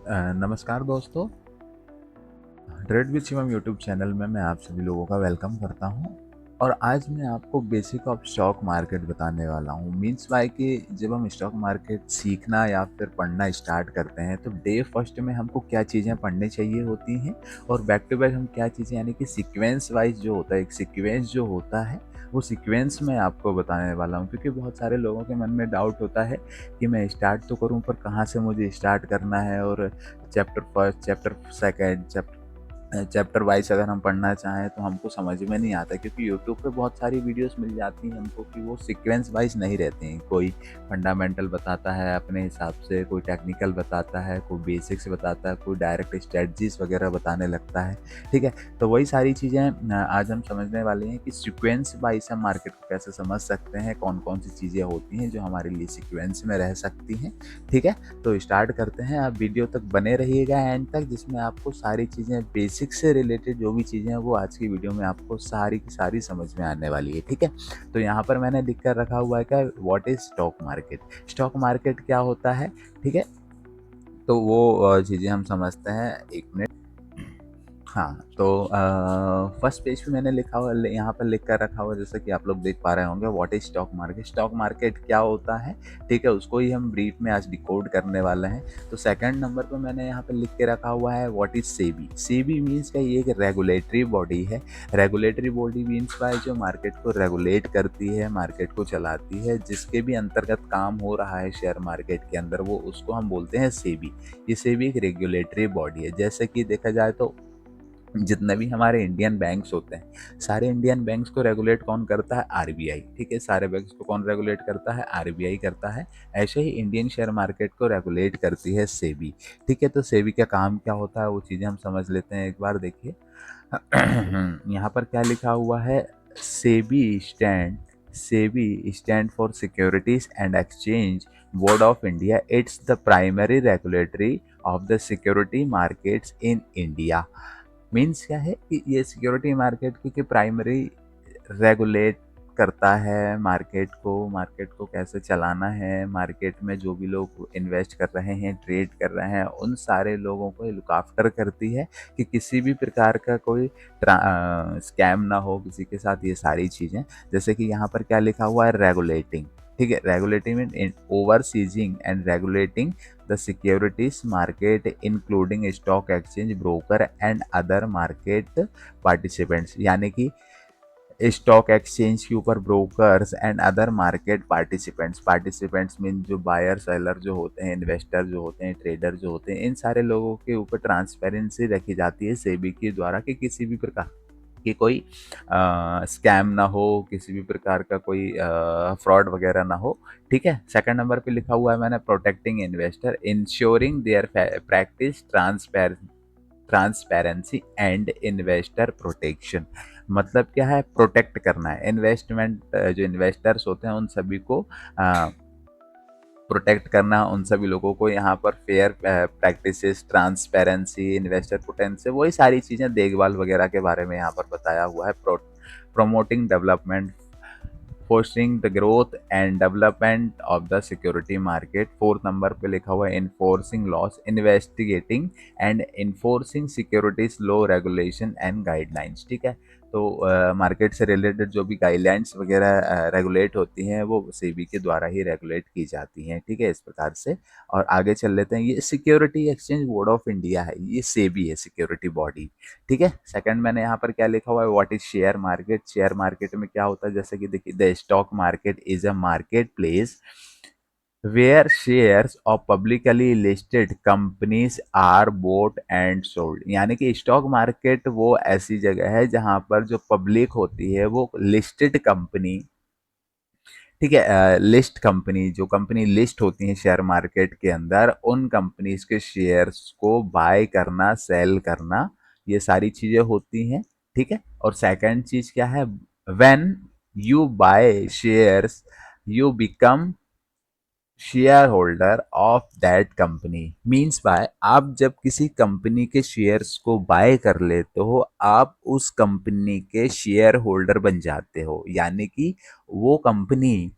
नमस्कार दोस्तों। Trade with Shivam YouTube channel में मैं आप सभी लोगों का वेलकम करता हूं। और आज मैं आपको बेसिक ऑफ स्टॉक मार्केट बताने वाला हूं। मीन्स बाय कि जब हम स्टॉक मार्केट सीखना या फिर पढ़ना स्टार्ट करते हैं तो डे फर्स्ट में हमको क्या चीज़ें पढ़ने चाहिए होती हैं और बैक टू बैक हम क्या चीज़ें, यानी कि सीक्वेंस वाइज जो होता है, एक सीक्वेंस जो होता है वो सीक्वेंस मैं आपको बताने वाला हूँ। क्योंकि बहुत सारे लोगों के मन में डाउट होता है कि मैं स्टार्ट तो करूँ पर कहाँ से मुझे स्टार्ट करना है, और chapter first, chapter second, chapter wise अगर हम पढ़ना चाहें तो हमको समझ में नहीं आता। क्योंकि यूट्यूब पे बहुत सारी वीडियोस मिल जाती हैं हमको कि वो सीक्वेंस वाइज नहीं रहती हैं। कोई फंडामेंटल बताता है अपने हिसाब से, कोई टेक्निकल बताता है, कोई बेसिक्स बताता है, कोई डायरेक्ट स्ट्रेटजीज वगैरह बताने लगता है। ठीक है, तो वही सारी चीज़ें आज हम समझने वाले हैं कि सीक्वेंस वाइज हम मार्केट को कैसे समझ सकते हैं, कौन कौन सी चीज़ें होती हैं जो हमारे लिए सीक्वेंस में रह सकती हैं। ठीक है, तो स्टार्ट करते हैं। आप वीडियो तक बने रहिएगा एंड तक, जिसमें आपको सारी चीज़ें बेसिक से रिलेटेड जो भी चीज़ें हैं वो आज की वीडियो में आपको सारी की सारी समझ में आने वाली है। ठीक है, तो यहाँ पर मैंने लिख कर रखा हुआ है क्या, what is stock market. Stock market क्या होता है, ठीक है, तो वो चीज़ें हम समझते हैं। एक मिनट। हाँ, तो फर्स्ट पेज पे मैंने लिखा हुआ, यहाँ पर लिख कर रखा हुआ, जैसा कि आप लोग देख पा रहे होंगे, what is stock market. Stock market क्या होता है, ठीक है, उसको ही हम ब्रीफ में आज डिकोड करने वाले हैं। तो सेकंड नंबर पे मैंने यहाँ पे लिख के रखा हुआ है what is SEBI. SEBI means का ये एक रेगुलेटरी बॉडी है। रेगुलेटरी बॉडी मीन्स का जो मार्केट को रेगुलेट करती है, मार्केट को चलाती है, जिसके भी अंतर्गत काम हो रहा है शेयर मार्केट के अंदर, वो उसको हम बोलते हैं सेबी। ये सेबी एक रेगुलेटरी बॉडी है। जैसे कि देखा जाए तो जितने भी हमारे इंडियन बैंक्स होते हैं, सारे इंडियन बैंक्स को रेगुलेट कौन करता है, आरबीआई। ठीक है, सारे बैंक्स को कौन रेगुलेट करता है, आरबीआई करता है। ऐसे ही इंडियन शेयर मार्केट को रेगुलेट करती है सेबी। ठीक है, तो सेबी का काम क्या होता है वो चीज़ें हम समझ लेते हैं। एक बार देखिए यहाँ पर क्या लिखा हुआ है, SEBI stand for securities and exchange board of India. It's the primary regulatory of the security markets in India. Means क्या है कि ये सिक्योरिटी मार्केट की प्राइमरी रेगुलेट करता है मार्केट को कैसे चलाना है, मार्केट में जो भी लोग इन्वेस्ट कर रहे हैं, ट्रेड कर रहे हैं, उन सारे लोगों को लुक आफ्टर करती है कि किसी भी प्रकार का कोई स्कैम ना हो किसी के साथ। ये सारी चीज़ें, जैसे कि यहाँ पर क्या लिखा हुआ है, रेगुलेटिंग। ठीक है, regulating in overseeing and regulating the securities market including stock exchange broker and other market participants। यानी कि स्टॉक एक्सचेंज के ऊपर brokers and other market participants mean जो बायर सेलर जो होते हैं, इन्वेस्टर जो होते हैं, ट्रेडर जो होते हैं, इन सारे लोगों के ऊपर ट्रांसपेरेंसी रखी जाती है सेबी के द्वारा कि किसी भी प्रकार कि कोई स्कैम ना हो, किसी भी प्रकार का कोई फ्रॉड वगैरह ना हो। ठीक है, सेकंड नंबर पे लिखा हुआ है मैंने, protecting investor insuring their practice transparency and investor protection. मतलब क्या है, प्रोटेक्ट करना है इन्वेस्टमेंट, जो इन्वेस्टर्स होते हैं उन सभी को प्रोटेक्ट करना, उन सभी लोगों को यहाँ पर fair practices, transparency, investor potential, वही सारी चीज़ें देखभाल वगैरह के बारे में यहाँ पर बताया हुआ है। Promoting development, fostering the growth and development of the security market. Fourth number पे लिखा हुआ है enforcing loss, investigating and enforcing securities law regulation and guidelines. ठीक है, तो मार्केट से रिलेटेड जो भी गाइडलाइंस वगैरह रेगुलेट होती हैं वो सेबी के द्वारा ही रेगुलेट की जाती हैं। ठीक है, इस प्रकार से। और आगे चल लेते हैं। ये security exchange board of India है, ये सेबी है, सिक्योरिटी बॉडी। ठीक है, सेकंड मैंने यहाँ पर क्या लिखा हुआ है, what is share market. Share market में क्या होता है, जैसे कि देखिए, the stock market is a market place where shares of publicly listed companies are bought and sold. यानी कि स्टॉक मार्केट वो ऐसी जगह है जहां पर जो पब्लिक होती है वो लिस्टेड कंपनी, ठीक है, लिस्ट कंपनी, जो कंपनी लिस्ट होती है शेयर मार्केट के अंदर, उन कंपनीज के शेयर्स को बाय करना, सेल करना, ये सारी चीजें होती हैं। ठीक है, और सेकंड चीज क्या है, when you by shares you become share holder of that company. Means by, आप जब किसी कंपनी के शेयर्स को बाय कर लेते हो, आप उस कंपनी के शेयर होल्डर बन जाते हो। यानी कि वो कंपनी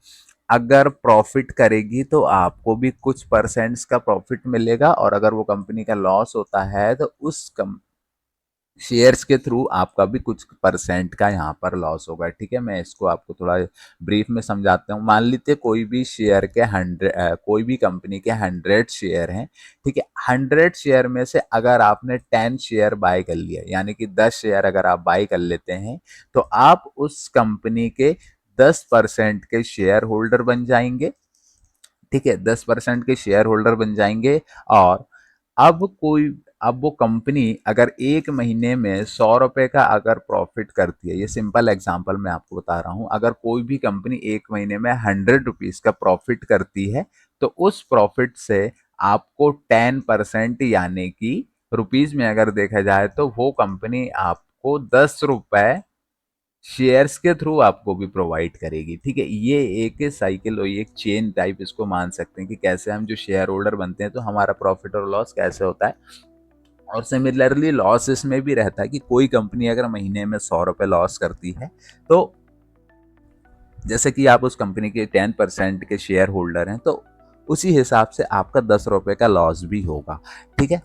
अगर प्रॉफिट करेगी तो आपको भी कुछ परसेंट्स का प्रॉफिट मिलेगा, और अगर वो कंपनी का लॉस होता है तो उस शेयर्स के थ्रू आपका भी कुछ परसेंट का यहाँ पर लॉस होगा। ठीक है, मैं इसको आपको थोड़ा ब्रीफ में समझाता हूँ। मान लीजिए कोई भी शेयर के 100, कोई भी कंपनी के 100 शेयर हैं। ठीक है, 100 शेयर में से अगर आपने 10 शेयर बाय कर लिया, यानी कि 10 शेयर अगर आप बाय कर लेते हैं, तो आप उस कंपनी के 10% के शेयर होल्डर बन जाएंगे। ठीक है, 10% के शेयर होल्डर बन जाएंगे। और अब कोई अब वो कंपनी अगर एक महीने में 100 रुपए का अगर प्रॉफिट करती है, ये सिंपल एग्जांपल मैं आपको बता रहा हूँ, अगर कोई भी कंपनी एक महीने में 100 रुपीज का प्रॉफिट करती है, तो उस प्रॉफिट से आपको 10%, यानी कि रुपीज में अगर देखा जाए तो वो कंपनी आपको 10 रुपए शेयर्स के थ्रू आपको भी प्रोवाइड करेगी। ठीक है, ये एक साइकिल और एक चेन टाइप इसको मान सकते हैं कि कैसे हम जो शेयर होल्डर बनते हैं तो हमारा प्रॉफिट और लॉस कैसे होता है। और सिमिलरली लॉस इसमें भी रहता है कि कोई कंपनी अगर महीने में 100 रुपए लॉस करती है, तो जैसे कि आप उस कंपनी के 10% के शेयर होल्डर हैं, तो उसी हिसाब से आपका 10 रुपए का लॉस भी होगा। ठीक है,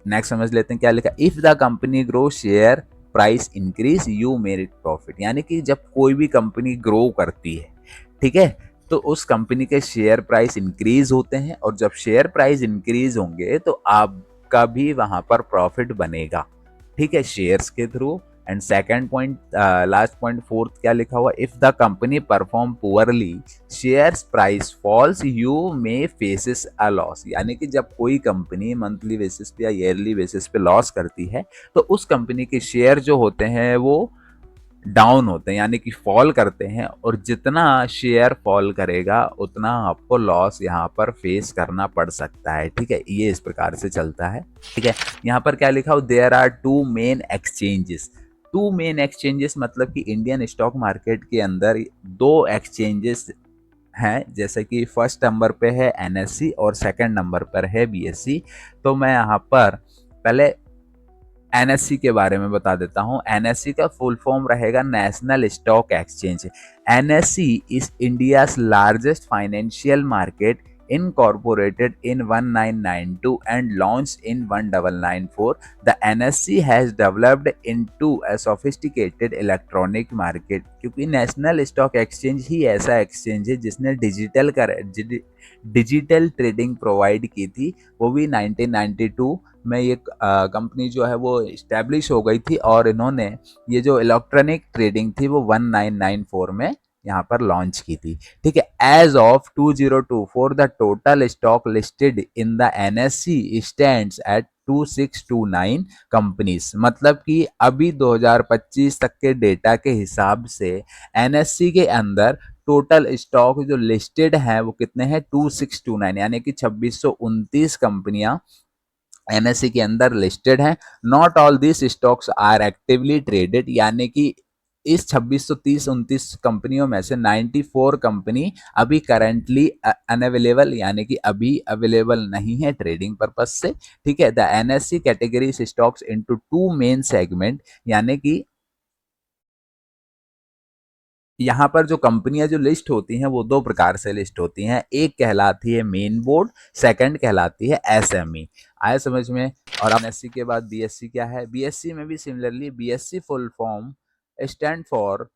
नेक्स्ट समझ लेते हैं क्या लिखा। If the company grow share price increase you merit profit, यानी कि जब कोई भी कंपनी ग्रो करती है, ठीक है, तो उस कंपनी के शेयर प्राइस इंक्रीज होते हैं, और जब शेयर प्राइस इंक्रीज होंगे तो आपका भी वहां पर प्रॉफिट बनेगा। ठीक है, शेयर्स के through. And second point, last point fourth क्या लिखा हुआ, if the company perform poorly shares price falls you may faces a loss, यानी कि जब कोई कंपनी मंथली बेसिस पे या ईयरली बेसिस पे लॉस करती है, तो उस कंपनी के शेयर जो होते हैं वो डाउन होते हैं, यानी कि फॉल करते हैं, और जितना शेयर फॉल करेगा उतना आपको लॉस यहाँ पर फेस करना पड़ सकता है। ठीक है, ये इस प्रकार से चलता है। ठीक है, यहाँ पर क्या लिखा हो, there are two main exchanges. Two main exchanges मतलब कि इंडियन स्टॉक मार्केट के अंदर दो एक्सचेंजेस हैं, जैसे कि फर्स्ट नंबर पे है एनएससी और सेकंड नंबर पर है बीएससी। तो मैं यहाँ पर पहले एनएससी के बारे में बता देता हूँ। एनएससी का फुल फॉर्म रहेगा national stock exchange. NSC is India's largest financial market, incorporated in 1992 and launched in 1994. The NSE has developed into a sophisticated electronic market, क्योंकि नेशनल स्टॉक एक्सचेंज ही ऐसा एक्सचेंज है जिसने डिजिटल ट्रेडिंग प्रोवाइड की थी, वो भी 1992 में। ये कंपनी जो है वो इस्टेब्लिश हो गई थी, और इन्होंने ये जो इलेक्ट्रॉनिक ट्रेडिंग थी वो 1994 में यहाँ पर लॉन्च की थी। ठीक है, as of 2024 the total stock listed in the NSC stands at 2629 companies, मतलब कि अभी 2025 तक के डेटा के हिसाब से एनएससी के अंदर टोटल स्टॉक जो लिस्टेड है वो कितने हैं, 2629, यानी कि 2629 कंपनियां एनएससी के अंदर लिस्टेड हैं। Not all this stocks are actively traded, यानी कि इस 2630-29 कंपनियों में से 94 कंपनी अभी करंटली अनअवेलेबल, यानी कि अभी अवेलेबल नहीं है ट्रेडिंग पर्पज से। ठीक है, the NSC categories stocks into two main segment, यानी कि यहाँ पर जो कंपनियां जो लिस्ट होती हैं वो दो प्रकार से लिस्ट होती हैं। एक कहलाती है मेन बोर्ड, सेकंड कहलाती है एसएमई। आया समझ में। और एमएससी के बाद बीएससी क्या है, बीएससी में भी similarly BSc full form stand for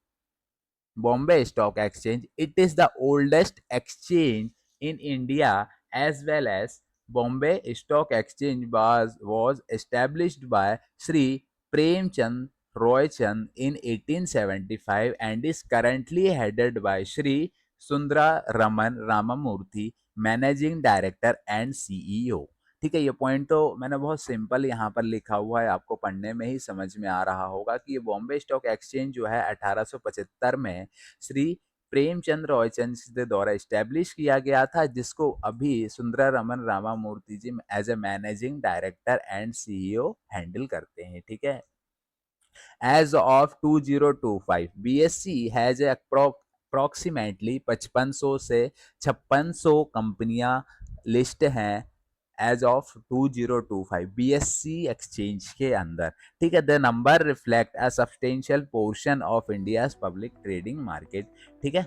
Bombay Stock Exchange. It is the oldest exchange in India, as well as Bombay Stock Exchange was established by Sri Premchand Roy Chand in 1875 and is currently headed by Sri Sundara Raman Ramamurthy, Managing Director and CEO. ठीक है, ये point तो मैंने बहुत simple यहाँ पर लिखा हुआ है, आपको पढ़ने में ही समझ में आ रहा होगा कि ये बॉम्बे स्टॉक एक्सचेंज जो है 1875 में श्री प्रेमचंद रॉयचंद के द्वारा स्टैब्लिश किया गया था, जिसको अभी Sundara Raman Ramamurthy ji as a managing director and CEO handle करते हैं। ठीक है, as of 2025 BSC has approximately 5500 से 5600 कंपनियां लिस्ट हैं एज ऑफ 2025 बीएससी एक्सचेंज के अंदर। ठीक है, the number reflect a substantial portion of India's public trading market. ठीक है,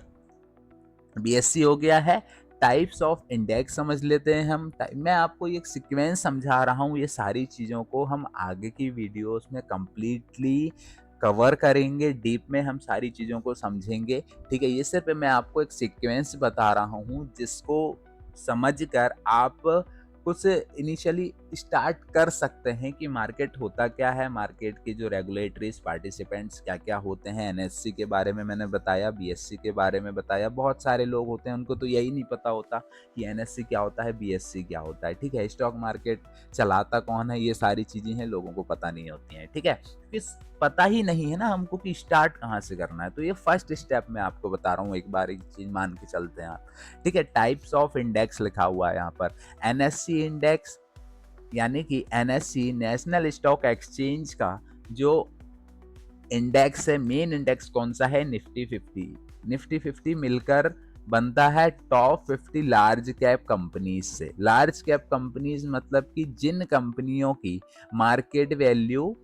बीएससी हो गया है। टाइप्स ऑफ इंडेक्स समझ लेते हैं हम। मैं आपको ये एक सीक्वेंस समझा रहा हूँ, ये सारी चीज़ों को हम आगे की वीडियोस में कंप्लीटली कवर करेंगे, डीप में हम सारी चीज़ों को समझेंगे। ठीक है, ये सिर्फ मैं आपको एक सीक्वेंस बता रहा हूँ जिसको समझकर आप कुछ इनिशियली स्टार्ट कर सकते हैं कि मार्केट होता क्या है, मार्केट के जो रेगुलेटरीज पार्टिसिपेंट्स क्या क्या होते हैं। एनएससी के बारे में मैंने बताया, बीएससी के बारे में बताया। बहुत सारे लोग होते हैं उनको तो यही नहीं पता होता कि एनएससी क्या होता है, बीएससी क्या होता है। ठीक है, स्टॉक मार्केट चलाता कौन है, ये सारी चीज़ें हैं, लोगों को पता नहीं होती हैं। ठीक है, किस पता ही नहीं है ना हमको कि स्टार्ट कहाँ से करना है। तो ये फर्स्ट स्टेप मैं आपको बता रहा हूँ, एक बार एक चीज़ मान के चलते हैं आप। ठीक है, टाइप्स ऑफ इंडेक्स लिखा हुआ है यहाँ पर। एनएससी इंडेक्स यानी कि एनएससी नेशनल स्टॉक एक्सचेंज का जो इंडेक्स है, मेन इंडेक्स कौन सा है, निफ्टी 50। निफ्टी 50 मिलकर बनता है टॉप 50 लार्ज कैप कंपनीज से। लार्ज कैप कंपनीज मतलब कि जिन कंपनियों की मार्केट वैल्यू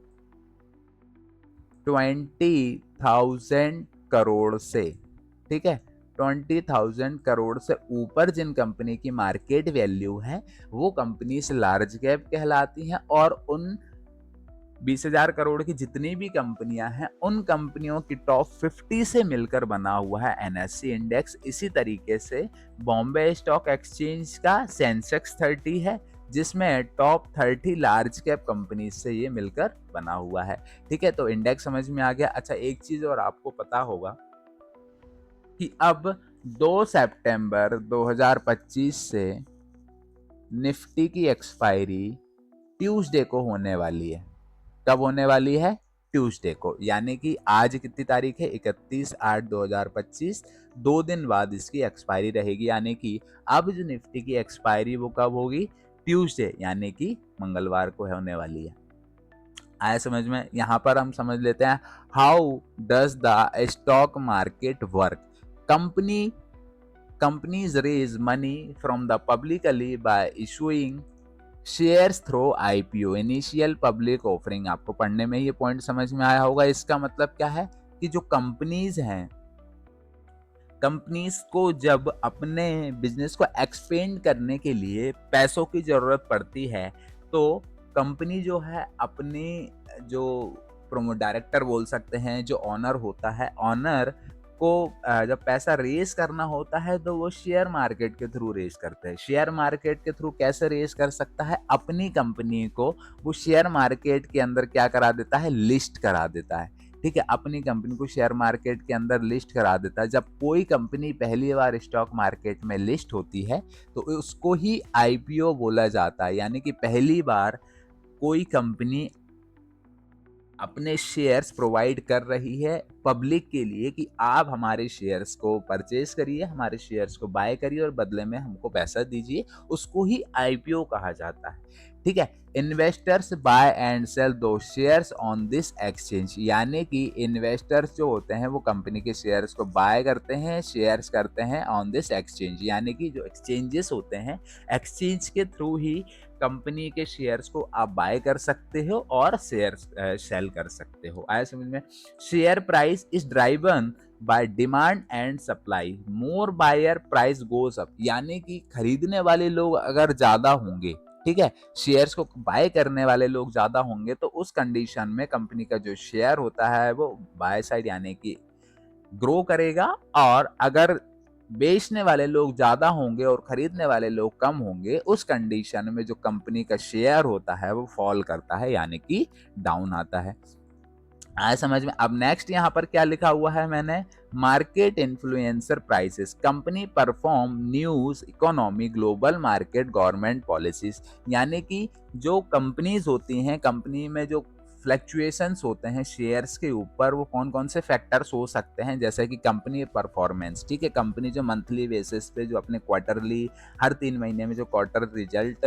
20,000 करोड़ से, ठीक है, 20,000 करोड़ से ऊपर जिन कंपनी की मार्केट वैल्यू है वो कंपनीज लार्ज कैप कहलाती हैं। और उन 20,000 करोड़ की जितनी भी कंपनियां हैं उन कंपनियों की टॉप 50 से मिलकर बना हुआ है एनएससी इंडेक्स। इसी तरीके से बॉम्बे स्टॉक एक्सचेंज का सेंसेक्स 30 है जिसमें टॉप 30 लार्ज कैप कंपनी से ये मिलकर बना हुआ है। ठीक है, तो इंडेक्स समझ में आ गया। अच्छा, एक चीज और आपको पता होगा कि अब 2 सितंबर 2025 से निफ्टी की एक्सपायरी ट्यूसडे को होने वाली है। कब होने वाली है, ट्यूसडे को, यानी कि आज कितनी तारीख है, 31/8/2025। 2 दिन बाद इसकी एक्सपायरी रहेगी, यानी कि अब जो निफ्टी की एक्सपायरी वो कब होगी, ट्यूसडे यानी कि मंगलवार को होने वाली है। आया समझ में। यहां पर हम समझ लेते हैं how does the stock market work. Company companies raise money from the publicly by issuing shares through IPO, initial public offering. आपको पढ़ने में ये पॉइंट समझ में आया होगा। इसका मतलब क्या है कि जो कंपनीज हैं, कंपनीज को जब अपने बिजनेस को एक्सपेंड करने के लिए पैसों की जरूरत पड़ती है तो कंपनी जो है अपने जो प्रोमो डायरेक्टर बोल सकते हैं, जो ऑनर होता है, ऑनर को जब पैसा रेज करना होता है तो वो शेयर मार्केट के थ्रू रेज करते हैं। शेयर मार्केट के थ्रू कैसे रेज कर सकता है, अपनी कंपनी को वो शेयर मार्केट के अंदर क्या करा देता है, लिस्ट करा देता है। ठीक है, अपनी कंपनी को शेयर मार्केट के अंदर लिस्ट करा देता है। जब कोई कंपनी पहली बार स्टॉक मार्केट में लिस्ट होती है तो उसको ही आईपीओ बोला जाता है, यानी कि पहली बार कोई कंपनी अपने शेयर्स प्रोवाइड कर रही है पब्लिक के लिए कि आप हमारे शेयर्स को परचेज करिए, हमारे शेयर्स को बाय करिए और बदले में हमको पैसा दीजिए, उसको ही आईपीओ कहा जाता है। ठीक है, इन्वेस्टर्स बाय एंड सेल दो शेयर्स ऑन दिस एक्सचेंज, यानी कि इन्वेस्टर्स जो होते हैं वो कंपनी के शेयर्स को बाय करते हैं, शेयर्स करते हैं ऑन दिस एक्सचेंज, यानी कि जो एक्सचेंजेस होते हैं, एक्सचेंज के थ्रू ही कंपनी के शेयर्स को आप बाय कर सकते हो और शेयर्स सेल कर सकते हो। आया समझ में। Share price is driven by demand and supply, more buyer price goes up, यानी कि खरीदने वाले लोग अगर ज्यादा होंगे, ठीक है, शेयर्स को बाय करने वाले लोग ज्यादा होंगे तो उस कंडीशन में कंपनी का जो शेयर होता है वो बाय साइड यानी कि ग्रो करेगा। और अगर बेचने वाले लोग ज्यादा होंगे और खरीदने वाले लोग कम होंगे, उस कंडीशन में जो कंपनी का शेयर होता है वो फॉल करता है, यानी कि डाउन आता है। आया समझ में। अब नेक्स्ट यहां पर क्या लिखा हुआ है मैंने, market influencer prices, company perform news economy global market government policies, यानी कि जो कंपनीज होती हैं, कंपनी में जो फ्लक्चुएशंस होते हैं शेयर्स के ऊपर, वो कौन कौन से फैक्टर्स हो सकते हैं, जैसे कि कंपनी परफॉर्मेंस। ठीक है, कंपनी जो मंथली बेसिस पे जो अपने क्वार्टरली, हर 3 महीने में जो क्वार्टर रिजल्ट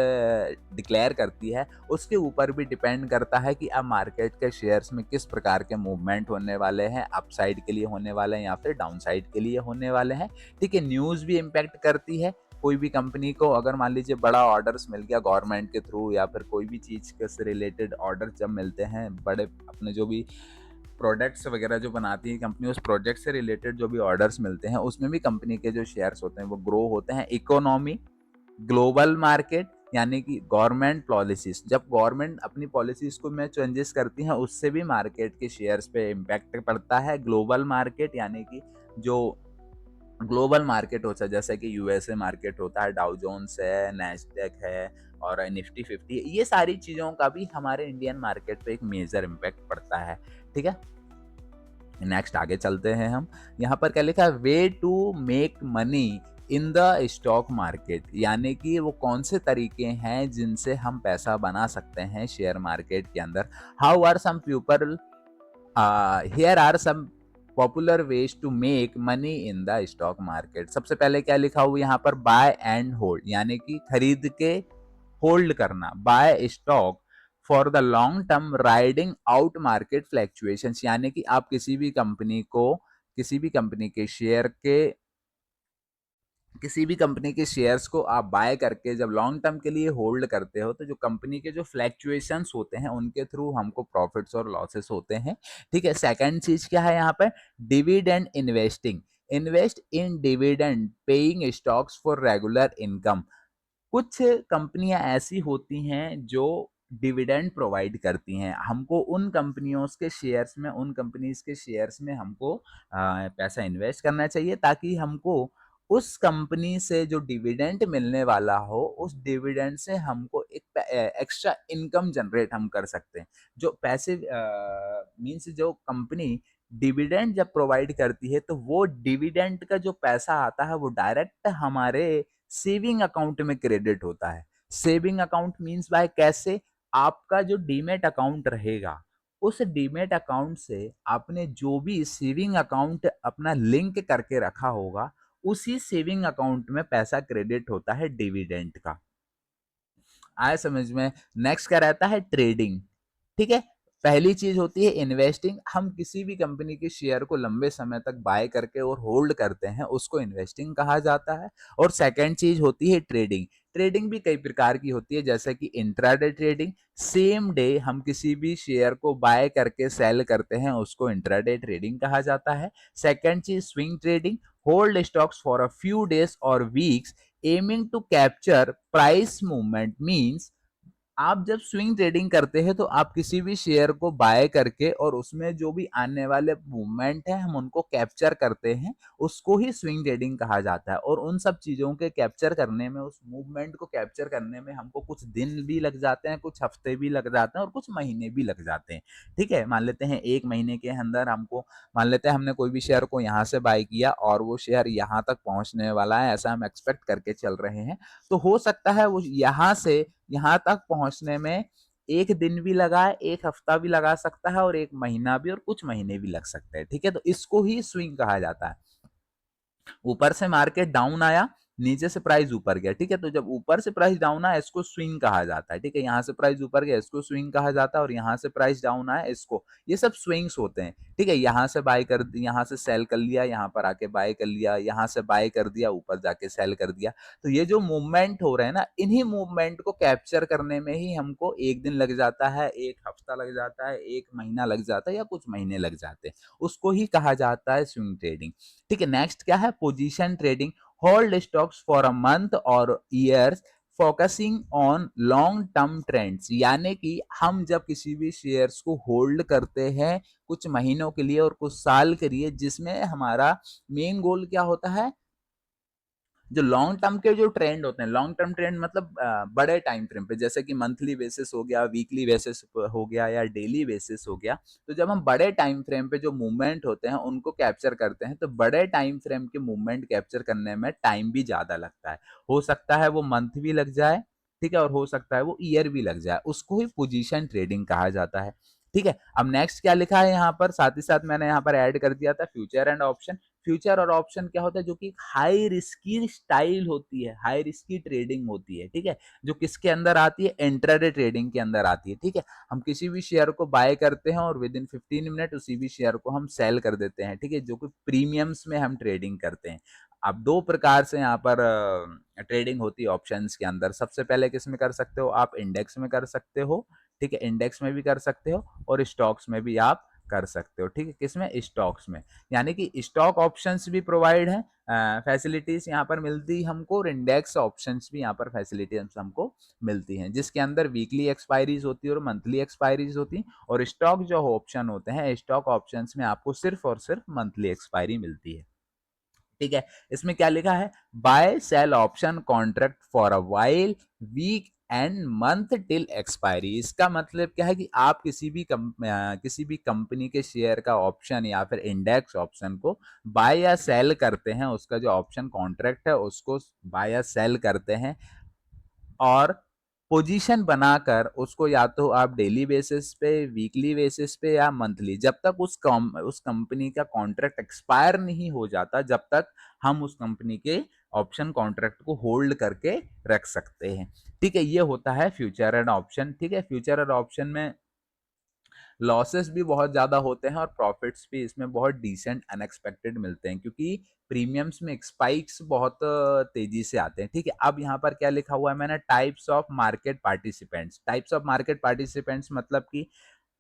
डिक्लेयर करती है, उसके ऊपर भी डिपेंड करता है कि अब मार्केट के शेयर्स में किस प्रकार के मूवमेंट होने वाले हैं, अपसाइड के लिए होने वाले हैं या फिर डाउन साइड के लिए होने वाले हैं। ठीक है, न्यूज़ भी इम्पैक्ट करती है। कोई भी कंपनी को अगर मान लीजिए बड़ा ऑर्डर्स मिल गया गवर्नमेंट के थ्रू या फिर कोई भी चीज़ के से रिलेटेड ऑर्डर जब मिलते हैं, बड़े अपने जो भी प्रोडक्ट्स वगैरह जो बनाती है कंपनी, उस प्रोजेक्ट से रिलेटेड जो भी ऑर्डर्स मिलते हैं उसमें भी कंपनी के जो शेयर्स होते हैं वो ग्रो होते हैं। इकोनॉमी, ग्लोबल मार्केट, यानी कि गवर्नमेंट पॉलिसीज, जब गवर्नमेंट अपनी पॉलिसीज को में चेंजेस करती है उससे भी मार्केट के शेयर्स पे इम्पैक्ट पड़ता है। ग्लोबल मार्केट यानी कि जो ग्लोबल मार्केट होता है, जैसे कि यूएसए मार्केट होता है, डाउ जोन्स है, नैस्डैक है और निफ्टी 50, ये सारी चीज़ों का भी हमारे इंडियन मार्केट पे एक मेजर इम्पैक्ट पड़ता है। ठीक है, नेक्स्ट आगे चलते हैं हम। यहाँ पर क्या लिखा है, way to make money in the stock market, यानी कि वो कौन से तरीके हैं जिनसे हम पैसा बना सकते हैं शेयर मार्केट के अंदर। How are some people, here are some popular ways to make money in the stock market. सबसे पहले क्या लिखा हुआ यहाँ पर, बाय एंड होल्ड, यानी कि खरीद के होल्ड करना, buy stock for the long term riding out market fluctuations, यानी कि आप किसी भी कंपनी के शेयर के किसी भी कंपनी के शेयर्स को आप बाय करके जब लॉन्ग टर्म के लिए होल्ड करते हो तो जो कंपनी के जो फ्लैक्चुएशंस होते हैं उनके थ्रू हमको प्रॉफिट्स और लॉसेस होते हैं। ठीक है, सेकंड चीज क्या है यहाँ पर, dividend investing, invest in dividend paying stocks for regular income. कुछ कंपनियां ऐसी होती हैं जो डिविडेंड प्रोवाइड करती हैं, हमको उन कंपनीज के शेयर्स में हमको पैसा इन्वेस्ट करना चाहिए ताकि हमको उस कंपनी से जो डिविडेंड मिलने वाला हो उस डिविडेंड से हमको एक एक्स्ट्रा इनकम जनरेट हम कर सकते हैं। जो पैसे मीन्स जो कंपनी डिविडेंड जब प्रोवाइड करती है तो वो डिविडेंड का जो पैसा आता है वो डायरेक्ट हमारे सेविंग अकाउंट में क्रेडिट होता है। सेविंग अकाउंट मींस बाय कैसे, आपका जो डीमेट अकाउंट रहेगा उस डीमेट अकाउंट से आपने जो भी सेविंग अकाउंट अपना लिंक करके रखा होगा उसी सेविंग अकाउंट में पैसा क्रेडिट होता है डिविडेंड का। आए समझ में। नेक्स्ट क्या रहता है, ट्रेडिंग। ठीक है, पहली चीज होती है इन्वेस्टिंग, हम किसी भी कंपनी के शेयर को लंबे समय तक बाय करके और होल्ड करते हैं उसको इन्वेस्टिंग कहा जाता है। और सेकंड चीज होती है ट्रेडिंग। ट्रेडिंग भी कई प्रकार की होती है जैसे कि इंट्राडे ट्रेडिंग, सेम डे हम किसी भी शेयर को बाय करके सेल करते हैं उसको इंट्राडे ट्रेडिंग कहा जाता है। सेकंड चीज swing trading, hold stocks for a few days और weeks aiming to capture price movement, means आप जब स्विंग ट्रेडिंग करते हैं तो आप किसी भी शेयर को बाय करके और उसमें जो भी आने वाले मूवमेंट है हम उनको कैप्चर करते हैं, उसको ही स्विंग ट्रेडिंग कहा जाता है। और उन सब चीजों के कैप्चर करने में, उस मूवमेंट को कैप्चर करने में हमको कुछ दिन भी लग जाते हैं, कुछ हफ्ते भी लग जाते हैं और कुछ महीने भी लग जाते हैं। ठीक है, मान लेते हैं एक महीने के अंदर हमको, मान लेते हैं हमने कोई भी शेयर को यहाँ से बाय किया और वो शेयर यहाँ तक पहुंचने वाला है ऐसा हम एक्सपेक्ट करके चल रहे हैं, तो हो सकता है वो यहाँ से यहाँ तक पहुंचने में एक दिन भी लगा है, एक हफ्ता भी लगा सकता है और एक महीना भी और कुछ महीने भी लग सकते हैं। ठीक है, तो इसको ही स्विंग कहा जाता है। ऊपर से मार्केट डाउन आया, नीचे से प्राइस ऊपर गया। ठीक है, तो जब ऊपर से प्राइस डाउन आया इसको स्विंग कहा जाता है। ठीक है, यहाँ से प्राइस ऊपर गया इसको स्विंग कहा जाता है और यहाँ से प्राइस डाउन आया इसको, ये सब स्विंग्स होते हैं। ठीक है, यहाँ से बाय कर, यहाँ से सेल कर लिया, यहाँ पर आके बाय कर लिया, यहाँ से बाय कर दिया, ऊपर जाके सेल कर दिया। तो ये जो मूवमेंट हो रहे हैं ना, इन्हीं मूवमेंट को कैप्चर करने में ही हमको एक दिन लग जाता है, एक हफ्ता लग जाता है, एक महीना लग जाता है या कुछ महीने लग जाते हैं, उसको ही कहा जाता है स्विंग ट्रेडिंग। ठीक है, नेक्स्ट क्या है, position trading, hold stocks for a month और years focusing on long term trends, यानी कि हम जब किसी भी शेयर्स को होल्ड करते हैं कुछ महीनों के लिए और कुछ साल के लिए, जिसमें हमारा मेन गोल क्या होता है, जो लॉन्ग टर्म के जो ट्रेंड होते हैं, लॉन्ग टर्म ट्रेंड मतलब बड़े टाइम फ्रेम पे, जैसे कि मंथली बेसिस हो गया, वीकली बेसिस हो गया या डेली बेसिस हो गया। तो जब हम बड़े टाइम फ्रेम पे जो मूवमेंट होते हैं उनको कैप्चर करते हैं तो बड़े टाइम फ्रेम के मूवमेंट कैप्चर करने में टाइम भी ज्यादा लगता है, हो सकता है वो मंथ भी लग जाए, ठीक है, और हो सकता है वो ईयर भी लग जाए, उसको ही पोजीशन ट्रेडिंग कहा जाता है। ठीक है, अब नेक्स्ट क्या लिखा है यहाँ पर, साथ ही साथ मैंने यहाँ पर ऐड कर दिया था फ्यूचर एंड ऑप्शन। फ्यूचर और ऑप्शन क्या होता है, जो कि हाई रिस्की स्टाइल होती है, हाई रिस्की ट्रेडिंग होती है। ठीक है, जो किसके अंदर आती है, इंट्राडे ट्रेडिंग के अंदर आती है। ठीक है, हम किसी भी शेयर को बाय करते हैं और विद इन 15 मिनट उसी भी शेयर को हम सेल कर देते हैं। ठीक है, जो कि प्रीमियम्स में हम ट्रेडिंग करते हैं। अब दो प्रकार से यहाँ पर ट्रेडिंग होती है ऑप्शंस के अंदर। सबसे पहले किस में कर सकते हो आप, इंडेक्स में कर सकते हो। ठीक है, इंडेक्स में भी कर सकते हो और स्टॉक्स में भी आप कर सकते हो। ठीक है, किसमें? स्टॉक्स में। यानी कि स्टॉक ऑप्शंस भी प्रोवाइड है, फैसिलिटीज यहाँ पर मिलती हमको, और इंडेक्स ऑप्शंस भी यहाँ पर फैसिलिटीज हमको मिलती हैं, जिसके अंदर वीकली एक्सपायरीज होती है और मंथली एक्सपायरीज होती हैं। और स्टॉक जो ऑप्शन होते हैं, स्टॉक ऑप्शंस में आपको सिर्फ और सिर्फ मंथली एक्सपायरी मिलती है। ठीक है, इसमें क्या लिखा है? Buy sell option contract for a while, week and month till expiry. इसका मतलब क्या है कि आप किसी भी कंपनी के शेयर का ऑप्शन या फिर इंडेक्स ऑप्शन को बाय या सेल करते हैं, उसका जो ऑप्शन कॉन्ट्रैक्ट है उसको बाय या सेल करते हैं, और पोजीशन बनाकर उसको या तो आप डेली बेसिस पे, वीकली बेसिस पे या मंथली, जब तक उस कंपनी का कॉन्ट्रैक्ट एक्सपायर नहीं हो जाता, जब तक हम उस कंपनी के ऑप्शन कॉन्ट्रैक्ट को होल्ड करके रख सकते हैं। ठीक है, ये होता है फ्यूचर एंड ऑप्शन। ठीक है, फ्यूचर एंड ऑप्शन में लॉसेस भी बहुत ज्यादा होते हैं और प्रॉफिट्स भी इसमें बहुत डिसेंट अनएक्सपेक्टेड मिलते हैं, क्योंकि प्रीमियम्स में स्पाइक्स बहुत तेजी से आते हैं। ठीक है, अब यहाँ पर क्या लिखा हुआ है मैंने? Types of market participants. Types of market participants मतलब कि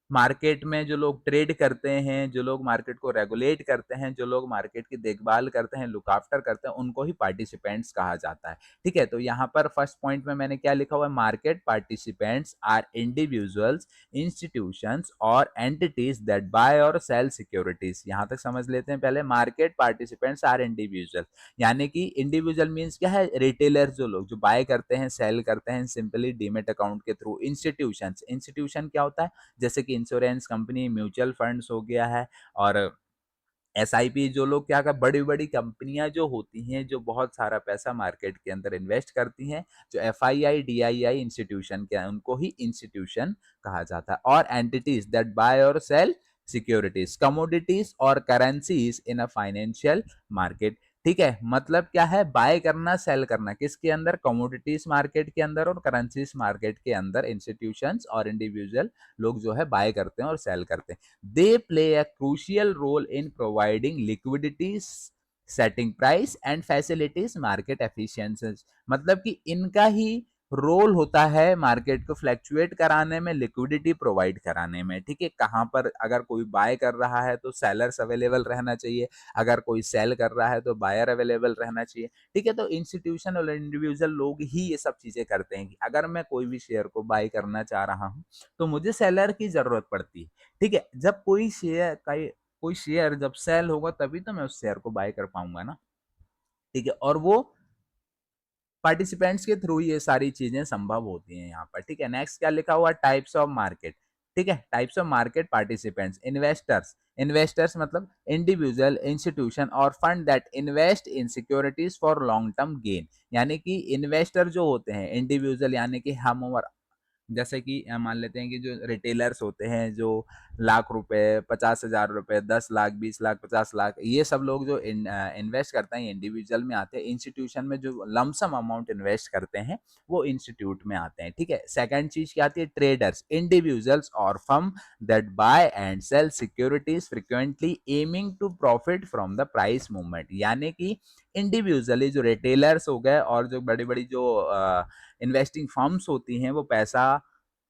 मार्केट में जो लोग ट्रेड करते हैं, जो लोग मार्केट को रेगुलेट करते हैं, जो लोग मार्केट की देखभाल करते हैं, लुक आफ्टर करते हैं, उनको ही पार्टिसिपेंट्स कहा जाता है। ठीक है, तो यहाँ पर फर्स्ट पॉइंट में मैंने क्या लिखा हुआ है? Market participants are individuals, institutions और एंटिटीज दैट बाय और सेल सिक्योरिटीज। यहां तक समझ लेते हैं पहले। मार्केट पार्टिसिपेंट्स आर इंडिविजुअल, यानी कि इंडिविजुअल मींस क्या है? रिटेलर, जो लोग जो बाय करते हैं, सेल करते हैं सिंपली डीमेट अकाउंट के थ्रू। इंस्टीट्यूशंस, इंस्टीट्यूशन क्या होता है? जैसे कि इंश्योरेंस कंपनी, म्यूचुअल फंड्स हो गया है, और एसआईपी। जो लोग क्या कर, बड़ी बड़ी कंपनियां जो होती हैं, जो बहुत सारा पैसा मार्केट के अंदर इन्वेस्ट करती हैं, जो एफआईआई डीआईआई इंस्टीट्यूशन के हैं, उनको ही इंस्टीट्यूशन कहा जाता है। और एंटिटीज दैट बाय और सेल सिक्योरिटीज, कमोडिटीज और currencies in a financial market. ठीक है, मतलब क्या है? बाय करना, सेल करना, किसके अंदर? कमोडिटीज मार्केट के अंदर और करेंसीज मार्केट के अंदर इंस्टीट्यूशंस और इंडिविजुअल लोग जो है बाय करते हैं और सेल करते हैं। They play a crucial role in providing liquidity, setting price and facilities market efficiency। मतलब कि इनका ही रोल होता है मार्केट को फ्लैक्चुएट कराने में, लिक्विडिटी प्रोवाइड कराने में। ठीक है, कहां पर अगर कोई बाय कर रहा है तो सेलर्स अवेलेबल रहना चाहिए, अगर कोई सेल कर रहा है तो बायर अवेलेबल रहना चाहिए। ठीक है, तो इंस्टीट्यूशन और इंडिविजुअल लोग ही ये सब चीजें करते हैं कि अगर मैं कोई भी शेयर को बाय करना चाह रहा हूं तो मुझे सेलर की जरूरत पड़ती है। ठीक है, जब कोई शेयर जब सेल होगा तभी तो मैं उस शेयर को बाय कर पाऊंगा ना। ठीक है, और वो पार्टिसिपेंट्स के थ्रू ये सारी चीजें संभव होती हैं यहाँ पर। ठीक है, नेक्स्ट क्या लिखा हुआ? Types of market. ठीक है, types of market participants. Investors, investors मतलब इंडिविजुअल, इंस्टीट्यूशन और fund that invest in securities for long term gain. यानी कि इन्वेस्टर जो होते हैं, इंडिविजुअल यानी कि हम, और जैसे कि मान लेते हैं कि जो रिटेलर्स होते हैं, जो लाख रुपए, 50,000 रुपए, 10 लाख, 20 लाख, 50 लाख, ये सब लोग जो इन्वेस्ट करते हैं इंडिविजुअल में आते हैं। इंस्टीट्यूशन में जो लमसम अमाउंट इन्वेस्ट करते हैं वो इंस्टीट्यूट में आते हैं। ठीक है, सेकंड चीज क्या आती है? ट्रेडर्स, इंडिविजुअल्स और firm that buy and sell securities frequently aiming to profit from the price movement. यानी कि इंडिविजुअली जो रिटेलर्स हो गए और जो बड़ी बड़ी जो इन्वेस्टिंग फर्म्स होती हैं, वो पैसा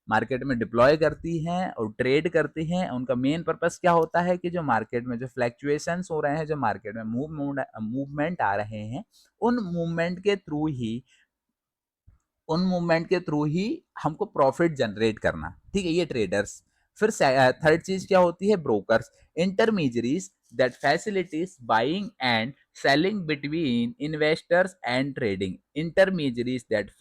मार्केट में डिप्लॉय करती हैं और ट्रेड करती हैं। उनका मेन पर्पस क्या होता है कि जो मार्केट में जो फ्लैक्चुएशंस हो रहे हैं, जो मार्केट में मूवमेंट आ रहे हैं, उन मूवमेंट के थ्रू ही उन मूवमेंट के थ्रू ही हमको प्रॉफिट जनरेट करना। ठीक है, ये ट्रेडर्स। फिर थर्ड चीज क्या होती है? Brokers, intermediaries that facilities buying and selling between investors and trading. Intermediaries that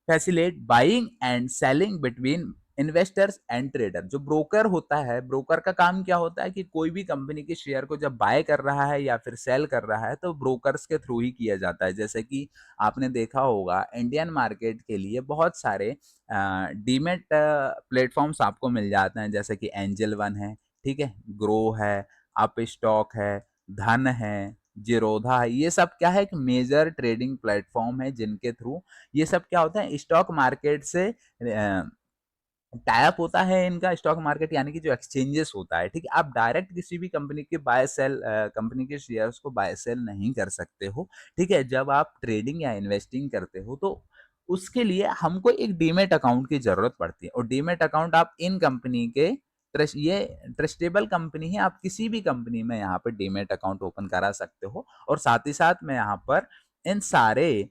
facilitate buying and selling between investors and trader. जो ब्रोकर होता है, ब्रोकर का काम क्या होता है कि कोई भी कंपनी के शेयर को जब बाय कर रहा है या फिर सेल कर रहा है तो ब्रोकर्स के थ्रू ही किया जाता है। जैसे कि आपने देखा होगा इंडियन मार्केट के लिए बहुत सारे डीमेट प्लेटफॉर्म्स आपको मिल जाते हैं, जैसे कि एंजल वन है, ठीक है, ग्रो है, अप स्टॉक है, धन है, जीरोधा है। ये सब क्या है? एक मेजर ट्रेडिंग प्लेटफॉर्म है जिनके थ्रू ये सब क्या होता है? स्टॉक मार्केट से टाइप होता है इनका। स्टॉक मार्केट यानी कि जो एक्सचेंजेस होता है। ठीक है, आप डायरेक्ट किसी भी कंपनी के बाय सेल कंपनी के शेयर्स को बाय सेल नहीं कर सकते हो। ठीक है, जब आप ट्रेडिंग या इन्वेस्टिंग करते हो तो उसके लिए हमको एक डीमेट अकाउंट की जरूरत पड़ती है, और डीमेट अकाउंट आप इन कंपनी के ये ट्रस्टेबल कंपनी है, आप किसी भी कंपनी में यहाँ पर डीमैट अकाउंट ओपन करा सकते हो। और साथ ही साथ मैं यहाँ पर इन सारे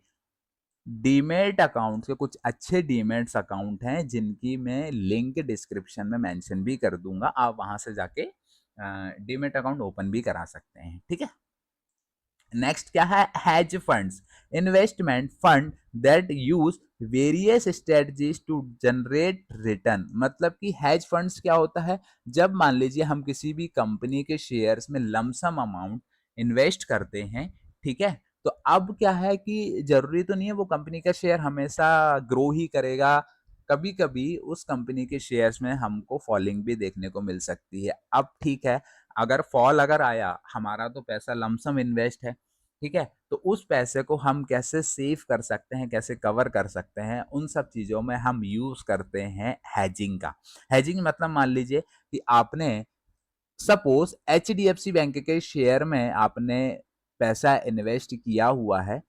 डीमैट अकाउंट के कुछ अच्छे डीमैट्स अकाउंट हैं जिनकी मैं लिंक डिस्क्रिप्शन में मेंशन भी कर दूंगा, आप वहां से जाके डीमैट अकाउंट ओपन भी करा सकते हैं, ठीक है। नेक्स्ट क्या है, hedge funds, investment fund that use various strategies to generate return. मतलब कि हैज फंड्स क्या होता है, जब मान लीजिए हम किसी भी कंपनी के शेयर्स में लमसम अमाउंट इन्वेस्ट करते हैं, ठीक है, तो अब क्या है कि जरूरी तो नहीं है वो कंपनी का शेयर हमेशा ग्रो ही करेगा, कभी कभी उस कंपनी के शेयर्स में हमको फॉलिंग भी देखने को मिल सकती है। अब ठीक है, अगर फॉल अगर आया, हमारा तो पैसा लमसम इन्वेस्ट है, ठीक है, तो उस पैसे को हम कैसे सेव कर सकते हैं, कैसे कवर कर सकते हैं, उन सब चीजों में हम यूज करते हैं हैजिंग का। हैजिंग मतलब मान लीजिए कि आपने सपोज एचडीएफसी बैंक के शेयर में आपने पैसा इन्वेस्ट किया हुआ है,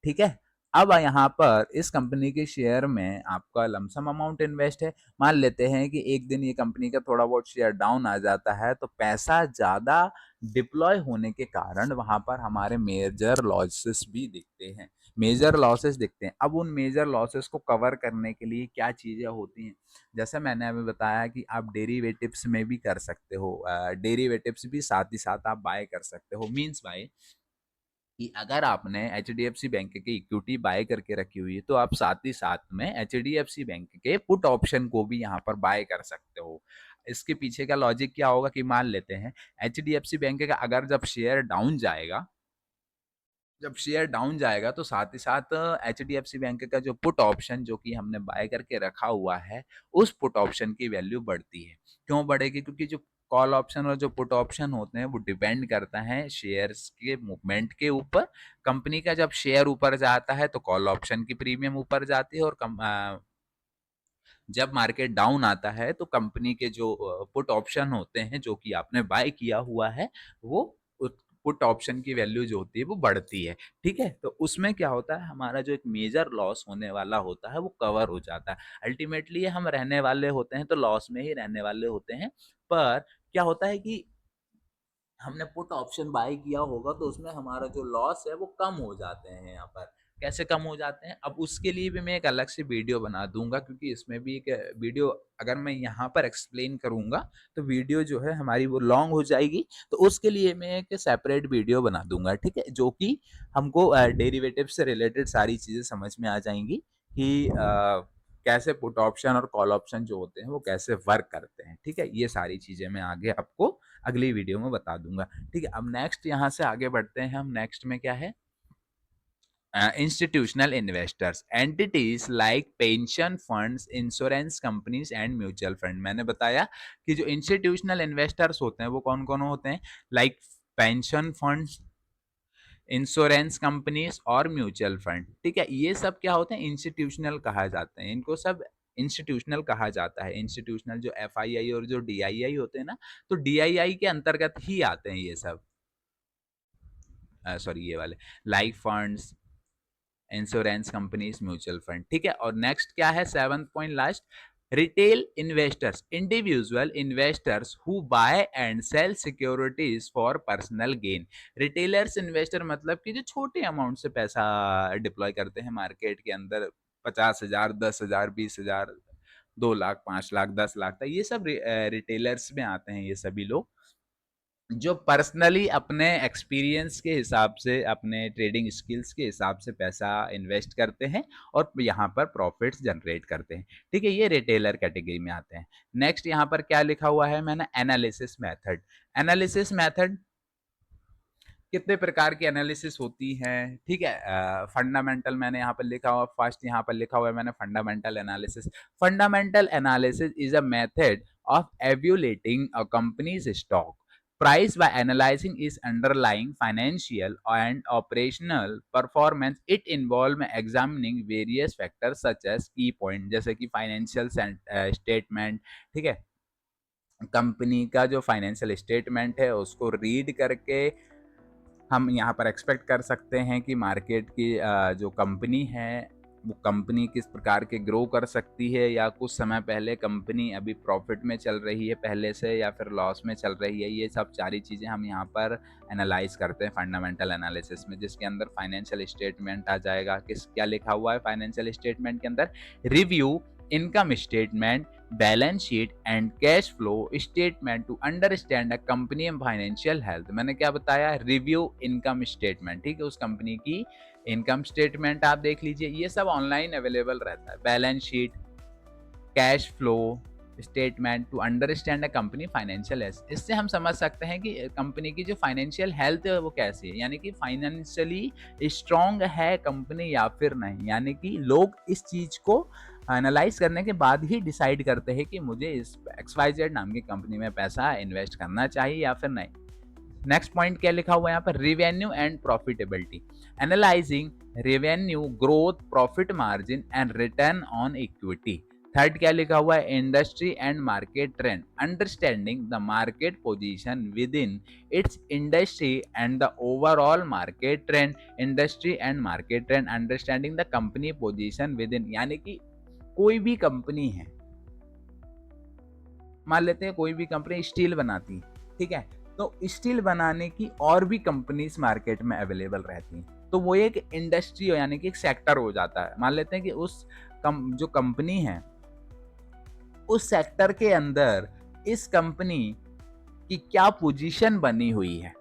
ठीक है। अब यहाँ पर इस कंपनी के शेयर में आपका लमसम अमाउंट इन्वेस्ट है, मान लेते हैं कि एक दिन ये कंपनी का थोड़ा बहुत शेयर डाउन आ जाता है, तो पैसा ज्यादा डिप्लॉय होने के कारण वहां पर हमारे मेजर लॉसेस भी दिखते हैं, मेजर लॉसेस दिखते हैं। अब उन मेजर लॉसेस को कवर करने के लिए क्या चीजें होती हैं, जैसे मैंने अभी बताया कि आप डेरिवेटिव्स में भी कर सकते हो, डेरिवेटिव्स भी साथ ही साथ आप बाय कर सकते हो। मींस बाय कि अगर आपने H D F C bank के इक्विटी बाय करके रखी हुई है, तो आप साथ ही साथ में H D F C bank के पुट ऑप्शन को भी यहाँ पर बाय कर सकते हो। इसके पीछे का लॉजिक क्या होगा कि मान लेते हैं H D F C bank का अगर जब शेयर डाउन जाएगा, जब शेयर डाउन जाएगा तो साथ ही साथ H D F C bank का जो पुट ऑप्शन जो कि हमने बाय करके रखा हुआ है, उस पुट ऑप्शन की वैल्यू बढ़ती है। क्यों बढ़ेगी, क्योंकि जो कॉल ऑप्शन और जो पुट ऑप्शन होते हैं वो डिपेंड करता है शेयर्स के मूवमेंट के ऊपर। कंपनी का जब शेयर ऊपर जाता है तो कॉल ऑप्शन की प्रीमियम ऊपर जाती है, और जब मार्केट डाउन आता है तो कंपनी के जो पुट ऑप्शन होते हैं जो कि आपने बाय किया हुआ है, वो पुट ऑप्शन की वैल्यू जो होती है वो बढ़ती है, ठीक है। तो उसमें क्या होता है, हमारा जो एक मेजर लॉस होने वाला होता है वो कवर हो जाता है। अल्टीमेटली हम रहने वाले होते हैं तो लॉस में ही रहने वाले होते हैं, पर क्या होता है कि हमने पुट ऑप्शन बाय किया होगा तो उसमें हमारा जो लॉस है वो कम हो जाते हैं। यहाँ पर कैसे कम हो जाते हैं, अब उसके लिए भी मैं एक अलग से वीडियो बना दूंगा, क्योंकि इसमें भी एक वीडियो अगर मैं यहाँ पर एक्सप्लेन करूंगा तो वीडियो जो है हमारी वो लॉन्ग हो जाएगी, तो उसके लिए मैं एक सेपरेट वीडियो बना दूंगा, ठीक है, जो कि हमको डेरिवेटिव से रिलेटेड सारी चीजें समझ में आ जाएंगी कि कैसे पुट ऑप्शन और कॉल ऑप्शन जो होते हैं वो कैसे वर्क करते हैं, ठीक है। ये सारी चीजें मैं आगे आपको अगली वीडियो में बता दूंगा, ठीक है। अब नेक्स्ट यहाँ से आगे बढ़ते हैं हम, नेक्स्ट में क्या है, institutional investors, entities like pension funds, insurance companies and mutual fund. मैंने बताया कि जो इंस्टीट्यूशनल इन्वेस्टर्स होते हैं वो कौन कौन होते हैं, like pension funds, insurance companies और म्यूचुअल फंड, ठीक है। ये सब क्या होते हैं, इंस्टीट्यूशनल कहा जाते हैं, इनको सब इंस्टीट्यूशनल कहा जाता है। इंस्टीट्यूशनल जो एफ आई आई और जो डी आई आई होते हैं ना, तो डी आई आई के अंतर्गत ही आते हैं ये सब, सॉरी ये वाले life funds, insurance companies, mutual fund, ठीक है। और नेक्स्ट क्या है, seventh point last, retail investors, individual investors who buy and sell securities for personal gain. Retailers investor मतलब कि जो छोटे अमाउंट से पैसा डिप्लॉय करते हैं मार्केट के अंदर, 50,000, 10,000, 20,000, 2 लाख, 5 लाख, 10 लाख तक, ये सब रिटेलर्स में आते हैं ये सभी लोग, जो पर्सनली अपने एक्सपीरियंस के हिसाब से, अपने ट्रेडिंग स्किल्स के हिसाब से पैसा इन्वेस्ट करते हैं और यहाँ पर प्रॉफिट्स जनरेट करते हैं, ठीक है। ये रिटेलर कैटेगरी में आते हैं। नेक्स्ट यहाँ पर क्या लिखा हुआ है मैंने, एनालिसिस मेथड। एनालिसिस मेथड, कितने प्रकार की एनालिसिस होती है, ठीक है। फंडामेंटल मैंने यहाँ पर लिखा हुआ, फर्स्ट यहाँ पर लिखा हुआ है मैंने fundamental analysis. Fundamental analysis is a method of evaluating a company's stock price by analyzing its underlying financial and operational performance. It involves examining various factors such as key point, जैसे कि financial statement, ठीक है, company का जो financial statement है उसको read करके हम यहाँ पर एक्सपेक्ट कर सकते हैं कि मार्केट की जो कंपनी है वो कंपनी किस प्रकार के ग्रो कर सकती है, या कुछ समय पहले कंपनी अभी प्रॉफिट में चल रही है पहले से या फिर लॉस में चल रही है। ये सब सारी चीज़ें हम यहाँ पर एनालाइज करते हैं फंडामेंटल एनालिसिस में, जिसके अंदर फाइनेंशियल स्टेटमेंट आ जाएगा। किस क्या लिखा हुआ है फाइनेंशियल स्टेटमेंट के अंदर? Review income statement, balance sheet and cash flow statement to understand a company financial health. मैंने क्या बताया? रिव्यू इनकम स्टेटमेंट, ठीक है, उस कंपनी की इनकम स्टेटमेंट आप देख लीजिए, ये सब ऑनलाइन अवेलेबल रहता है। Balance sheet, cash flow statement to understand a company financial health, इससे हम समझ सकते हैं कि कंपनी की जो फाइनेंशियल हेल्थ है वो कैसी है, यानी कि फाइनेंशियली स्ट्रांग है कंपनी या फिर नहीं। यानी कि लोग इस चीज को एनालाइज करने के बाद ही डिसाइड करते हैं कि मुझे इस XYZ नाम की कंपनी में पैसा इन्वेस्ट करना चाहिए या फिर नहीं। नेक्स्ट पॉइंट क्या लिखा हुआ है यहाँ पर? Revenue and profitability, analysing revenue growth, profit margin and return on equity. Third क्या लिखा हुआ है? Industry and market trend, understanding the market position with in its industry and the overall market trend. Industry and market trend, understanding the company position with in, यानी कि कोई भी company है, मान लेते हैं कोई भी कंपनी स्टील बनाती है, ठीक है, तो स्टील बनाने की और भी कंपनीज मार्केट में अवेलेबल रहती हैं, तो वो एक इंडस्ट्री हो, यानी कि एक सेक्टर हो जाता है। मान लेते हैं कि उस जो कंपनी है उस सेक्टर के अंदर इस कंपनी की क्या पोजीशन बनी हुई है,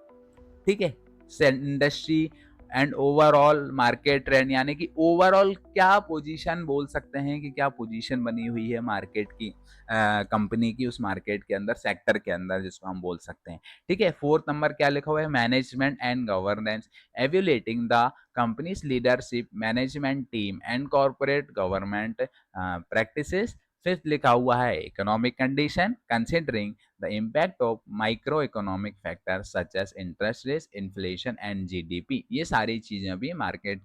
ठीक है, industry and overall market trend, यानी कि ओवरऑल क्या पोजीशन बोल सकते हैं कि क्या पोजीशन बनी हुई है मार्केट की, कंपनी की उस मार्केट के अंदर, सेक्टर के अंदर, जिसको हम बोल सकते हैं। ठीक है, फोर्थ नंबर क्या लिखा हुआ है? Management and governance, evaluating the companies leadership, management team and corporate government practices. Fifth लिखा हुआ है economic condition, considering the impact of microeconomic factors such as interest rates, inflation and GDP। ये सारी चीजें भी मार्केट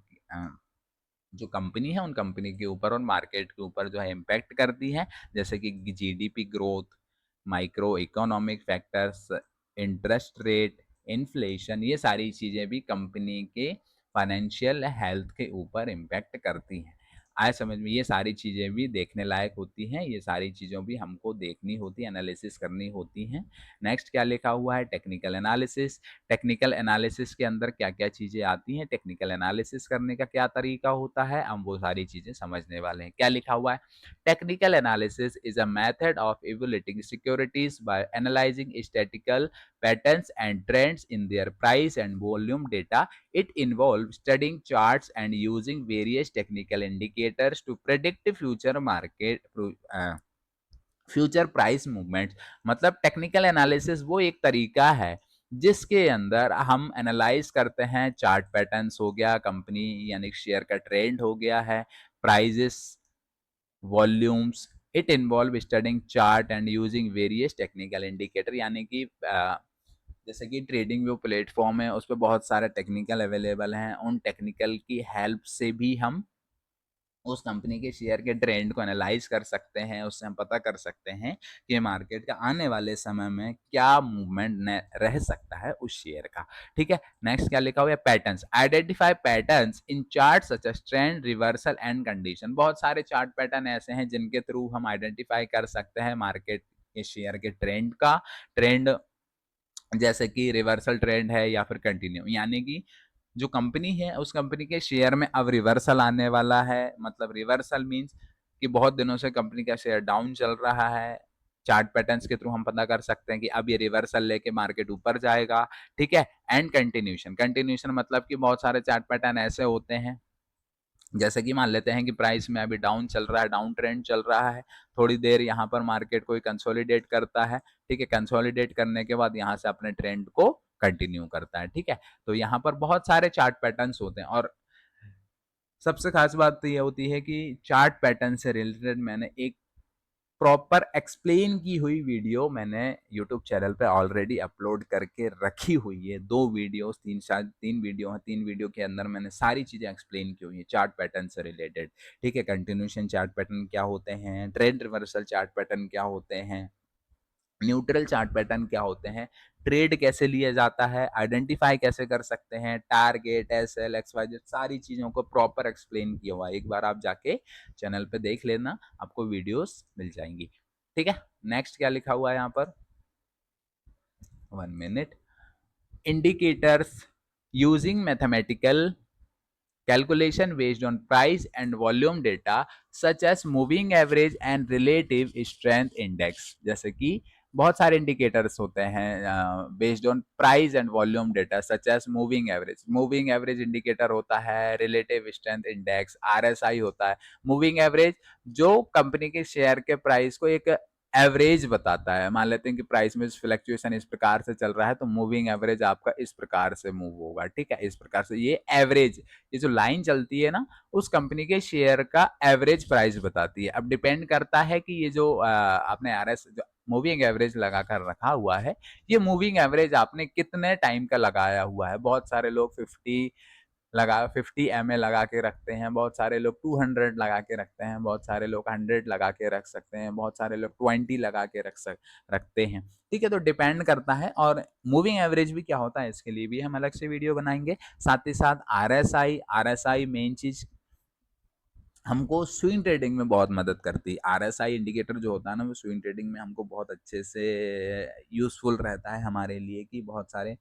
जो कंपनी है उन कंपनी के ऊपर और मार्केट के ऊपर जो है इम्पैक्ट करती है, जैसे कि GDP growth, micro economic factors, interest rate, inflation, ये सारी चीजें भी कंपनी के फाइनेंशियल हेल्थ के ऊपर इम्पैक्ट करती हैं। आए समझ में? ये सारी चीजें भी देखने लायक होती हैं, ये सारी चीजों भी हमको देखनी होती है, एनालिसिस करनी होती हैं। नेक्स्ट क्या लिखा हुआ है? Technical analysis. टेक्निकल एनालिसिस के अंदर क्या क्या चीजें आती हैं, टेक्निकल एनालिसिस करने का क्या तरीका होता है, हम वो सारी चीजें समझने वाले हैं। क्या लिखा हुआ है? Technical analysis is a method of evaluating securities by analysing statistical patterns and trends in their price and volume data. It involves studying charts and using various technical indicators to predict future market future price movement. मतलब technical analysis वो एक तरीका है जिसके अंदर हम analyse करते हैं चार्ट पैटर्न्स हो गया, कंपनी यानी शेयर का ट्रेंड हो गया है, prices, volumes. It involve studying chart and using various technical indicator, यानी कि जैसे कि ट्रेडिंग जो प्लेटफॉर्म है उस पर बहुत सारे टेक्निकल अवेलेबल हैं, उन टेक्निकल की हेल्प से भी हम उस कंपनी के शेयर के ट्रेंड को एनालाइज कर सकते हैं, उससे हम पता कर सकते हैं कि मार्केट का आने वाले समय में क्या मूवमेंट रह सकता है उस शेयर का। ठीक है, नेक्स्ट क्या लिखा हुआ है? Patterns, identify patterns in chart such as trend, reversal and condition. बहुत सारे चार्ट पैटर्न ऐसे हैं जिनके थ्रू हम आइडेंटिफाई कर सकते हैं मार्केट के शेयर के ट्रेंड का। ट्रेंड जैसे कि रिवर्सल ट्रेंड है या फिर कंटिन्यू, यानी कि जो कंपनी है उस कंपनी के शेयर में अब रिवर्सल आने वाला है। मतलब रिवर्सल मींस कि बहुत दिनों से कंपनी का शेयर डाउन चल रहा है, चार्ट पैटर्न्स के थ्रू हम पता कर सकते हैं कि अब ये रिवर्सल लेके मार्केट ऊपर जाएगा। ठीक है, एंड कंटिन्यूशन, कंटिन्यूशन मतलब कि बहुत सारे चार्ट पैटर्न ऐसे होते हैं, जैसे कि मान लेते हैं कि प्राइस में अभी डाउन चल रहा है, डाउन ट्रेंड चल रहा है, थोड़ी देर यहाँ पर मार्केट कोई कंसोलिडेट करता है। ठीक है, कंसोलिडेट करने के बाद यहाँ से अपने ट्रेंड को कंटिन्यू करता है। ठीक है, तो यहाँ पर बहुत सारे चार्ट पैटर्न्स होते हैं, और सबसे खास बात तो ये होती है कि चार्ट पैटर्न से रिलेटेड मैंने एक प्रॉपर एक्सप्लेन की हुई वीडियो मैंने यूट्यूब चैनल पे ऑलरेडी अपलोड करके रखी हुई है। दो वीडियोस, तीन वीडियो हैं, तीन वीडियो के अंदर मैंने सारी चीजें एक्सप्लेन की हुई है चार्ट पैटर्न से रिलेटेड। ठीक है, कंटिन्यूशन चार्ट पैटर्न क्या होते हैं, ट्रेंड रिवर्सल चार्ट पैटर्न क्या होते हैं, न्यूट्रल चार्ट पैटर्न क्या होते हैं, ट्रेड कैसे लिया जाता है, आइडेंटिफाई कैसे कर सकते हैं, टारगेट, एसएल, एक्सवाईजेड, सारी चीजों को प्रॉपर एक्सप्लेन किया हुआ है। एक बार आप जाके चैनल पे देख लेना, आपको वीडियोस मिल जाएंगी। ठीक है, नेक्स्ट क्या लिखा हुआ है यहाँ पर, 1 minute, indicators using mathematical calculation based on price and volume data such as moving average and relative strength index। जैसे कि बहुत सारे इंडिकेटर्स होते हैं based on price and volume data such as moving average indicator होता है, relative strength index RSI होता है। मूविंग एवरेज जो कंपनी के शेयर के प्राइस को एक एवरेज बताता है। मान लेते हैं कि प्राइस में फ्लक्चुएशन इस प्रकार से चल रहा है तो मूविंग एवरेज आपका इस प्रकार से मूव होगा। ठीक है, इस प्रकार से ये एवरेज, ये जो लाइन चलती है ना, उस कंपनी के शेयर का एवरेज प्राइस बताती है। अब डिपेंड करता है कि ये जो आपने आरएस जो मूविंग एवरेज लगाकर रखा हुआ है, ये मूविंग एवरेज आपने कितने टाइम का लगाया हुआ है। बहुत सारे लोग 50 लगा के रखते हैं, बहुत सारे लोग 200 लगा के रखते हैं, बहुत सारे लोग 100 लगा के रख सकते हैं, बहुत सारे लोग 20 लगा के रखते हैं। ठीक है, तो डिपेंड करता है। और मूविंग एवरेज भी क्या होता है इसके लिए भी हम अलग से वीडियो बनाएंगे। साथ ही साथ आरएसआई मेन चीज हमको स्विंग ट्रेडिंग में बहुत मदद करती है। आरएसआई इंडिकेटर जो होता है ना, वो स्विंग ट्रेडिंग में हमको बहुत अच्छे से यूजफुल रहता है हमारे लिए, कि बहुत सारे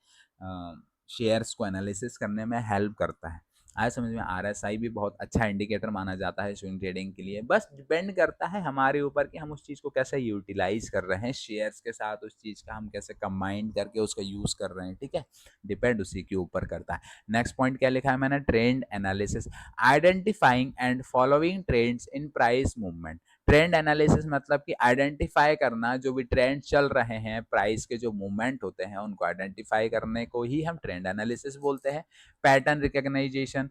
शेयर्स को एनालिसिस करने में हेल्प करता है। आया समझ में, आरएसआई भी बहुत अच्छा इंडिकेटर माना जाता है स्विंग ट्रेडिंग के लिए। बस डिपेंड करता है हमारे ऊपर कि हम उस चीज़ को कैसे यूटिलाइज कर रहे हैं, शेयर्स के साथ उस चीज़ का हम कैसे कंबाइन करके उसका यूज़ कर रहे हैं। ठीक है, डिपेंड उसी के ऊपर करता है। नेक्स्ट पॉइंट क्या लिखा है मैंने, trend analysis, identifying and following trends in price movement. Trend analysis मतलब कि आइडेंटिफाई करना, जो भी ट्रेंड चल रहे हैं, प्राइस के जो मूवमेंट होते हैं उनको आइडेंटिफाई करने को ही हम ट्रेंड एनालिसिस बोलते हैं। पैटर्न रिकॉग्नाइजेशन,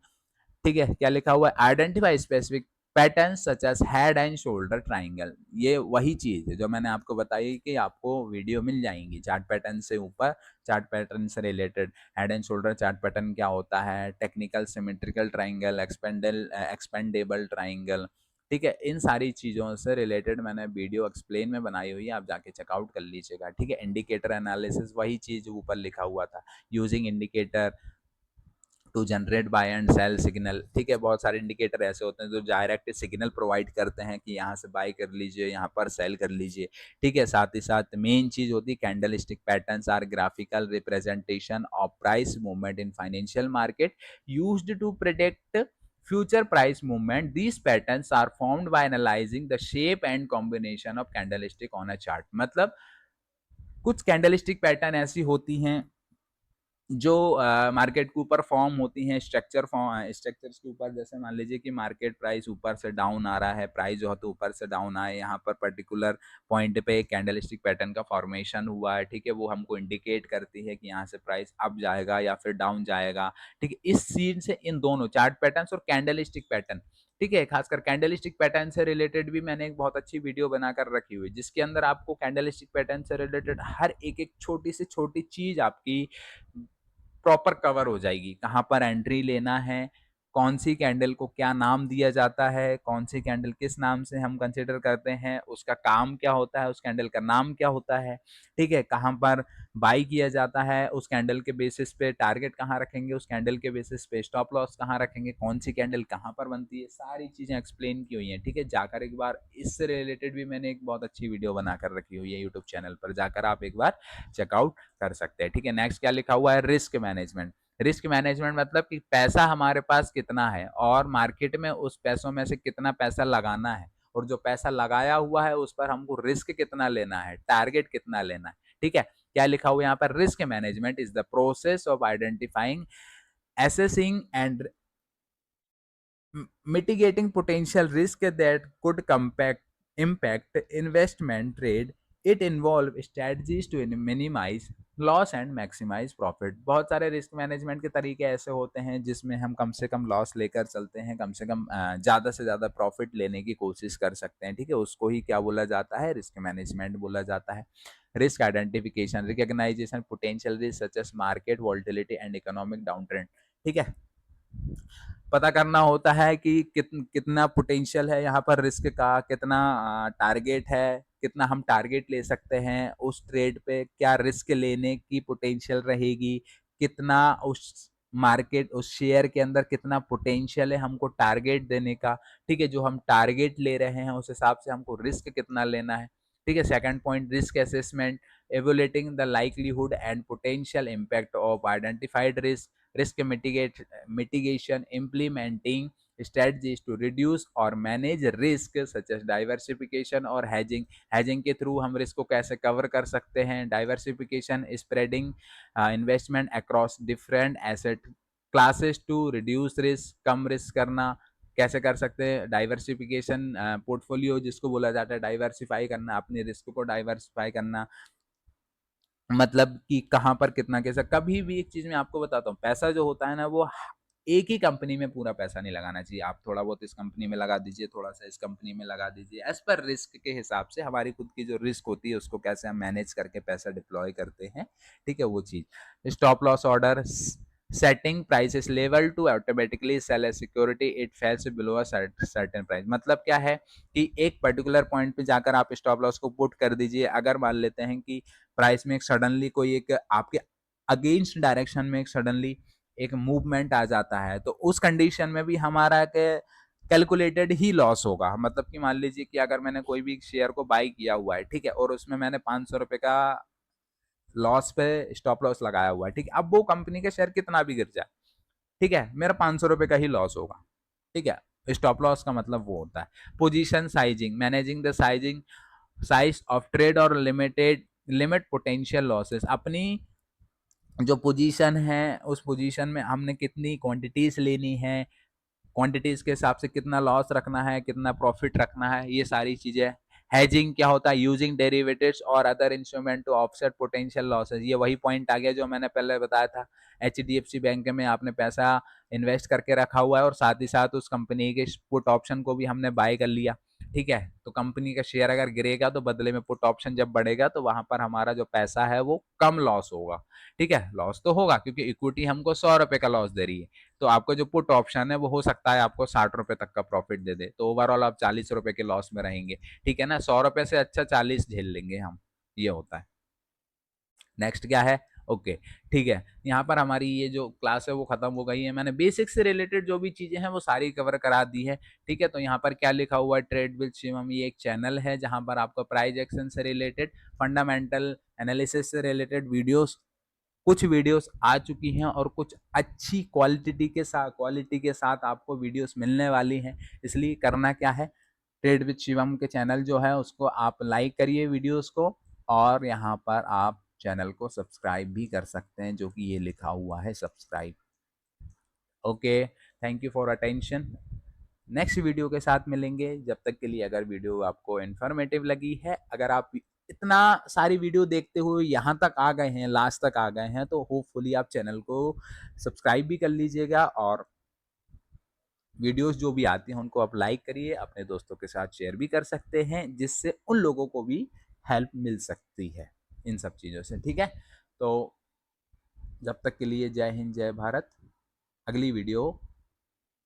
ठीक है, क्या लिखा हुआ है, identify specific pattern such as head and shoulder triangle. ये वही चीज है जो मैंने आपको बताई कि आपको वीडियो मिल जाएंगी चार्ट पैटर्न से ऊपर, चार्ट पैटर्न से related. Head and shoulder chart pattern क्या होता है, technical symmetrical triangle, expandable triangle. ठीक है, इन सारी चीज़ों से रिलेटेड मैंने वीडियो एक्सप्लेन में बनाई हुई है, आप जाके चेकआउट कर लीजिएगा। ठीक है, इंडिकेटर एनालिसिस वही चीज़ ऊपर लिखा हुआ था, using indicator to generate buy and sell signal. ठीक है, बहुत सारे इंडिकेटर ऐसे होते हैं जो डायरेक्ट सिग्नल प्रोवाइड करते हैं कि यहाँ से बाय कर लीजिए, यहाँ पर सेल कर लीजिए। ठीक है, साथ ही साथ मेन चीज होती है candlestick patterns are graphical representation of price movement in financial market used to predict future price movement. These patterns are formed by analyzing the shape and combination of candlestick on a chart। मतलब कुछ candlestick pattern ऐसी होती हैं जो market के ऊपर form होती हैं, स्ट्रक्चर्स के ऊपर। जैसे मान लीजिए कि मार्केट प्राइस ऊपर से डाउन आ रहा है, प्राइस जो है तो ऊपर से डाउन आए, यहाँ पर पर्टिकुलर पॉइंट पे एक कैंडलस्टिक पैटर्न का फॉर्मेशन हुआ है। ठीक है, वो हमको इंडिकेट करती है कि यहाँ से प्राइस अप जाएगा या फिर डाउन जाएगा। ठीक है, इस सीन से इन दोनों चार्ट पैटर्न और कैंडलस्टिक पैटर्न, ठीक है, खासकर कैंडलस्टिक पैटर्न से रिलेटेड भी मैंने एक बहुत अच्छी वीडियो बनाकर रखी हुई, जिसके अंदर आपको कैंडलस्टिक पैटर्न से रिलेटेड हर एक एक छोटी से छोटी चीज आपकी प्रॉपर कवर हो जाएगी। कहाँ पर एंट्री लेना है, कौन सी कैंडल को क्या नाम दिया जाता है, कौन सी कैंडल किस नाम से हम कंसिडर करते हैं, उसका काम क्या होता है, उस कैंडल का नाम क्या होता है। ठीक है, कहाँ पर बाई किया जाता है, उस कैंडल के बेसिस पे टारगेट कहाँ रखेंगे, उस कैंडल के बेसिस पे स्टॉप लॉस कहाँ रखेंगे, कौन सी कैंडल कहाँ पर बनती है, सारी चीजें एक्सप्लेन की हुई हैं। ठीक है, जाकर एक बार इससे रिलेटेड भी मैंने एक बहुत अच्छी वीडियो बनाकर रखी हुई है यूट्यूब चैनल पर, जाकर आप एक बार चेकआउट कर सकते हैं। ठीक है, नेक्स्ट क्या लिखा हुआ है, रिस्क मैनेजमेंट। रिस्क मैनेजमेंट मतलब कि पैसा हमारे पास कितना है और मार्केट में उस पैसों में से कितना पैसा लगाना है, और जो पैसा लगाया हुआ है उस पर हमको रिस्क कितना लेना है, टारगेट कितना लेना है। ठीक है, क्या लिखा हुआ है यहाँ पर, risk management is the process of identifying, assessing and mitigating potential risk that could impact investment trade। It involve strategies to minimize loss and maximize profit. बहुत सारे रिस्क मैनेजमेंट के तरीके ऐसे होते हैं जिसमें हम कम से कम लॉस लेकर चलते हैं, कम से कम ज़्यादा से ज़्यादा प्रॉफिट लेने की कोशिश कर सकते हैं। ठीक है, उसको ही क्या बोला जाता है, रिस्क मैनेजमेंट बोला जाता है। Risk identification, recognization potential risk such as market volatility and economic down trend. ठीक है, पता करना होता है कि कितना पोटेंशियल है यहाँ पर रिस्क का, कितना टारगेट है, कितना हम टारगेट ले सकते हैं, उस ट्रेड पे क्या रिस्क लेने की पोटेंशियल रहेगी, कितना उस मार्केट उस शेयर के अंदर कितना पोटेंशियल है हमको टारगेट देने का, ठीक है, जो हम टारगेट ले रहे हैं उस हिसाब से हमको रिस्क कितना लेना है, ठीक है। Second point, risk assessment, evaluating the likelihood and potential impact of identified risk mitigation, implementing strategies to reduce or manage risk such as diversification और hedging के थ्रू हम रिस्क को कैसे कवर कर सकते हैं, diversification, spreading investment across different asset classes to reduce risk, कम risk करना कैसे कर सकते हैं, डाइवर्सिफिकेशन पोर्टफोलियो जिसको बोला जाता है, डाइवर्सिफाई करना, अपने रिस्क को डाइवर्सिफाई करना, मतलब कि कहाँ पर कितना कैसा। कभी भी एक चीज मैं आपको बताता हूँ, पैसा जो होता है ना वो एक ही कंपनी में पूरा पैसा नहीं लगाना चाहिए। आप थोड़ा बहुत इस कंपनी में लगा दीजिए, थोड़ा सा इस कंपनी में लगा दीजिए, एज पर रिस्क के हिसाब से हमारी खुद की जो रिस्क होती है उसको कैसे हम मैनेज करके पैसा डिप्लॉय करते हैं, ठीक है, वो चीज। Stop loss order, setting prices level to automatically sell a security it falls below a certain price. मतलब क्या है कि एक पर्टिकुलर पॉइंट पे जाकर आप स्टॉप लॉस को पुट कर दीजिए। अगर मान लेते हैं कि प्राइस में एक सडनली कोई एक आपके अगेंस्ट डायरेक्शन में एक सडनली एक मूवमेंट आ जाता है, तो उस कंडीशन में भी हमारा कैलकुलेटेड ही लॉस होगा। मतलब कि मान लीजिए कि अगर मैंने कोई भी शेयर को बाई किया हुआ है, ठीक है, और उसमें मैंने 500 रुपए का लॉस पे स्टॉप लॉस लगाया हुआ है, ठीक है, अब वो कंपनी के शेयर कितना भी गिर जाए, ठीक है, मेरा 500 रुपए का ही लॉस होगा, ठीक है। स्टॉप लॉस का मतलब वो होता है। Position sizing, managing the sizing size of trade और लिमिट पोटेंशियल लॉसेस। अपनी जो पोजीशन है उस पोजीशन में हमने कितनी क्वांटिटीज लेनी है, क्वांटिटीज के हिसाब से कितना लॉस रखना है, कितना प्रॉफिट रखना है, ये सारी चीजें। हेजिंग क्या होता है, यूजिंग डेरिवेटिव्स और other instrument to offset potential losses. ये वही पॉइंट आ गया जो मैंने पहले बताया था, एचडीएफसी बैंक में आपने पैसा इन्वेस्ट करके रखा हुआ है और साथ ही साथ उस कंपनी के पुट ऑप्शन को भी हमने बाय कर लिया, ठीक है, तो कंपनी का शेयर अगर गिरेगा तो बदले में पुट ऑप्शन जब बढ़ेगा तो वहां पर हमारा जो पैसा है वो कम लॉस होगा, ठीक है। लॉस तो होगा क्योंकि इक्विटी हमको 100 रुपए का लॉस दे रही है, तो आपको जो पुट ऑप्शन है वो हो सकता है आपको 60 रुपए तक का प्रॉफिट दे दे, तो ओवरऑल आप 40 रुपए के लॉस में रहेंगे, ठीक है ना। 100 रुपए से अच्छा 40 झेल लेंगे हम, ये होता है। नेक्स्ट क्या है, ओके, ठीक है, यहाँ पर हमारी ये जो क्लास है वो खत्म हो गई है। मैंने बेसिक से रिलेटेड जो भी चीजें हैं वो सारी कवर करा दी है, ठीक है। तो यहाँ पर क्या लिखा हुआ है, ट्रेड विद शिवम, ये एक चैनल है जहां पर आपको प्राइस एक्शन से रिलेटेड, फंडामेंटल एनालिसिस से रिलेटेड वीडियोस, कुछ वीडियोस आ चुकी हैं और कुछ अच्छी क्वालिटी के साथ आपको वीडियोस मिलने वाली हैं। इसलिए करना क्या है, ट्रेड विद शिवम के चैनल जो है उसको आप लाइक करिए वीडियोस को, और यहाँ पर आप चैनल को सब्सक्राइब भी कर सकते हैं, जो कि ये लिखा हुआ है subscribe. Okay, thank you for attention. Next video के साथ मिलेंगे, जब तक के लिए अगर वीडियो आपको इन्फॉर्मेटिव लगी है, अगर आप इतना सारी वीडियो देखते हुए यहाँ तक आ गए हैं, लास्ट तक आ गए हैं, तो होपफुली आप चैनल को सब्सक्राइब भी कर लीजिएगा, और वीडियोस जो भी आती हैं उनको आप लाइक करिए, अपने दोस्तों के साथ शेयर भी कर सकते हैं, जिससे उन लोगों को भी हेल्प मिल सकती है इन सब चीज़ों से, ठीक है। तो जब तक के लिए जय हिंद जय भारत। अगली वीडियो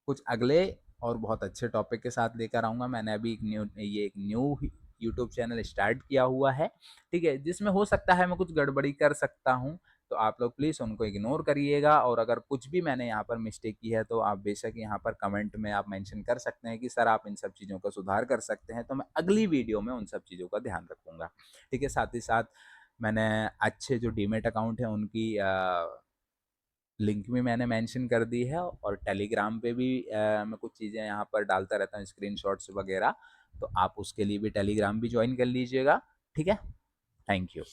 कुछ अगले और बहुत अच्छे टॉपिक के साथ लेकर आऊँगा। मैंने अभी एक न्यू यूट्यूब चैनल स्टार्ट किया हुआ है, ठीक है, जिसमें हो सकता है मैं कुछ गड़बड़ी कर सकता हूँ, तो आप लोग प्लीज़ उनको इग्नोर करिएगा, और अगर कुछ भी मैंने यहाँ पर मिस्टेक की है तो आप बेशक यहाँ पर कमेंट में आप मेंशन कर सकते हैं कि सर आप इन सब चीज़ों का सुधार कर सकते हैं, तो मैं अगली वीडियो में उन सब चीज़ों का ध्यान रखूँगा, ठीक है। साथ ही साथ मैंने अच्छे जो डीमेट अकाउंट है उनकी लिंक भी मैंने मेंशन कर दी है, और टेलीग्राम पे भी मैं कुछ चीज़ें यहाँ पर डालता रहता हूँ, स्क्रीनशॉट्स वगैरह, तो आप उसके लिए भी टेलीग्राम भी ज्वाइन कर लीजिएगा, ठीक है। Thank you.